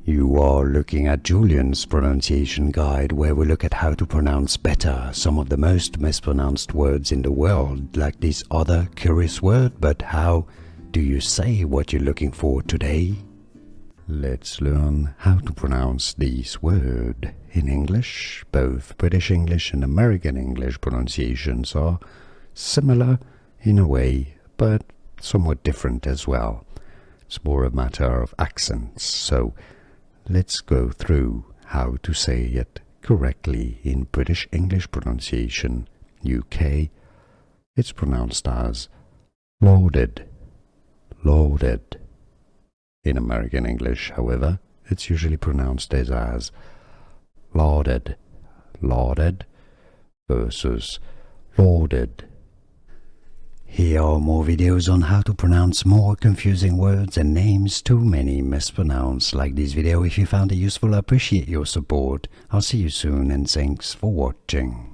You are looking at Julian's pronunciation guide, where we look at how to pronounce better some of the most mispronounced words in the world, like this other curious word. But how do you say what you're looking for today? Let's learn how to pronounce this word in English. Both British English and American English pronunciations are similar in a way, but somewhat different as well. It's more a matter of accents, so let's go through how to say it correctly in British English pronunciation. UK, it's pronounced as lauded, lauded. In American English, however, it's usually pronounced as lauded, lauded versus lauded. Here are more videos on how to pronounce more confusing words and names too many mispronounced. Like this video if you found it useful. I appreciate your support. I'll see you soon and thanks for watching.